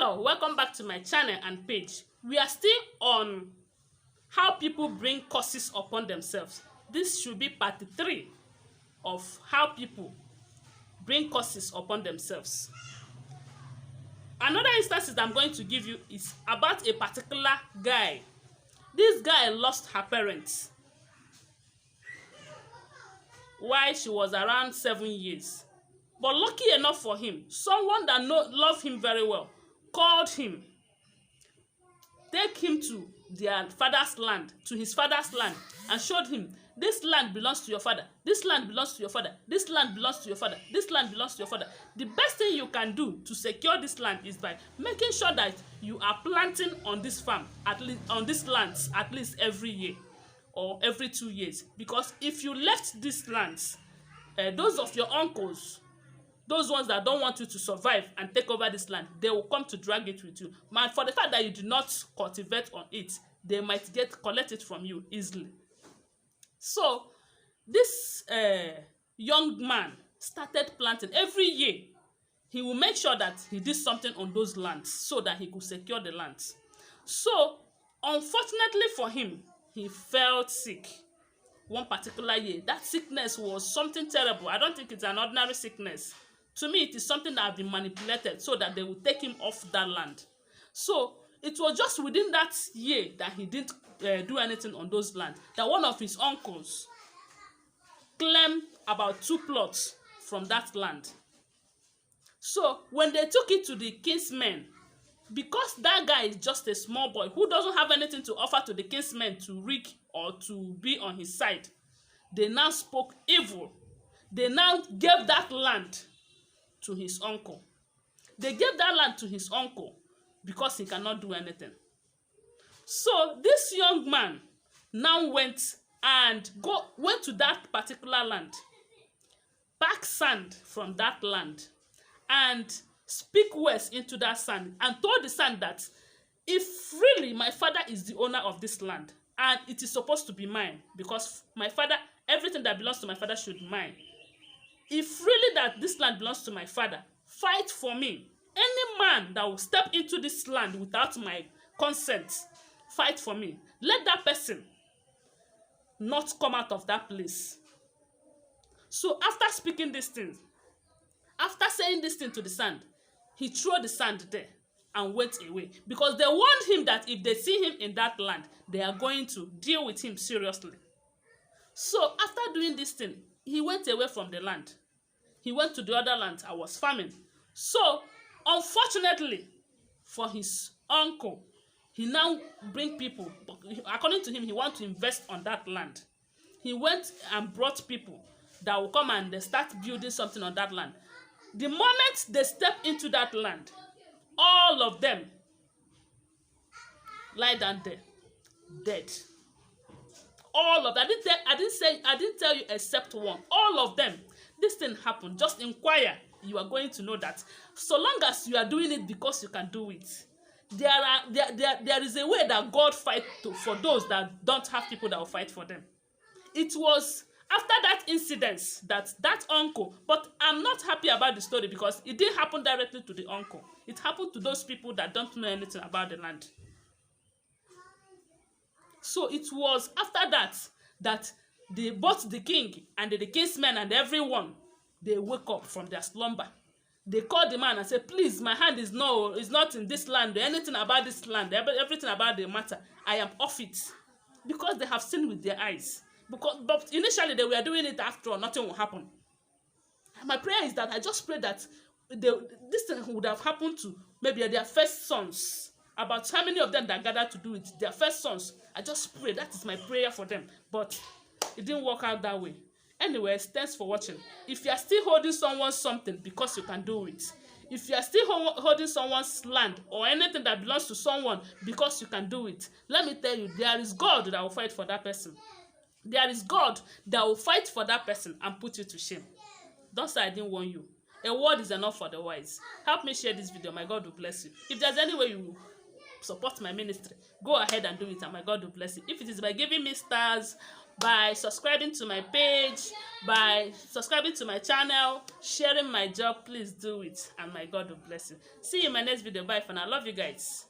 Hello, welcome back to my channel and page. We are still on how people bring curses upon themselves. This should be part 3 of how people bring curses upon themselves. Another instance that I'm going to give you is about a particular guy. This guy lost her parents while she was around 7 years. But lucky enough for him, someone that loved him very well called him, take him to their father's land, to his father's land, and showed him, this land belongs to your father, this land belongs to your father, this land belongs to your father, this land belongs to your father. The best thing you can do to secure this land is by making sure that you are planting on this farm, at least on these lands, at least every year or every 2 years. Because if you left these lands, those of your uncles, those ones that don't want you to survive and take over this land, they will come to drag it with you. Man, for the fact that you do not cultivate on it, they might collect it from you easily. So this young man started planting every year. He will make sure that he did something on those lands so that he could secure the lands. So unfortunately for him, he fell sick one particular year. That sickness was something terrible. I don't think it's an ordinary sickness. To me, it is something that has been manipulated so that they will take him off that land. So it was just within that year that he didn't do anything on those lands that one of his uncles claimed about 2 plots from that land. So when they took it to the kinsmen, because that guy is just a small boy who doesn't have anything to offer to the kinsmen to rig or to be on his side, they now spoke evil. They now gave that land to his uncle. They gave that land to his uncle because he cannot do anything. So this young man now went to that particular land, pack sand from that land, and speak words into that sand, and told the sand that if really my father is the owner of this land and it is supposed to be mine, because my father, everything that belongs to my father should be mine. If really that this land belongs to my father, fight for me. Any man that will step into this land without my consent, fight for me. Let that person not come out of that place. So after speaking these things, after saying this thing to the sand, he threw the sand there and went away. Because they warned him that if they see him in that land, they are going to deal with him seriously. So after doing this thing, he went away from the land. He went to the other land and was farming. So, unfortunately for his uncle, he now bring people. According to him, he wants to invest on that land. He went and brought people that will come and they start building something on that land. The moment they step into that land, all of them lie down there, dead. All of them. I didn't tell you except one. All of them. This thing happened. Just inquire. You are going to know that so long as you are doing it because you can do it, there is a way that God fights for those that don't have people that will fight for them. It was after that incident that uncle, but I'm not happy about the story because it didn't happen directly to the uncle. It happened to those people that don't know anything about the land. So it was after that both the king and the kinsmen and everyone, they woke up from their slumber. They called the man and said, please, my hand is not in this land, anything about this land, everything about the matter, I am off it. Because they have seen with their eyes. But initially they were doing it after all, nothing will happen. My prayer is that I just pray that this thing would have happened to maybe their first sons. About how many of them that gathered to do it, their first sons. I just pray, that is my prayer for them. But it didn't work out that way. Anyways, thanks for watching. If you are still holding someone's something because you can do it, if you are still holding someone's land or anything that belongs to someone because you can do it, let me tell you, there is God that will fight for that person. There is God that will fight for that person and put you to shame. Don't say I didn't warn you. A word is enough for the wise. Help me share this video. My God will bless you. If there's any way you support my ministry, go ahead and do it, and my God will bless you. If it is by giving me stars by subscribing to my page, by subscribing to my channel, sharing my job. Please do it, and my God will bless you. See you in my next video. Bye for now. Love you guys.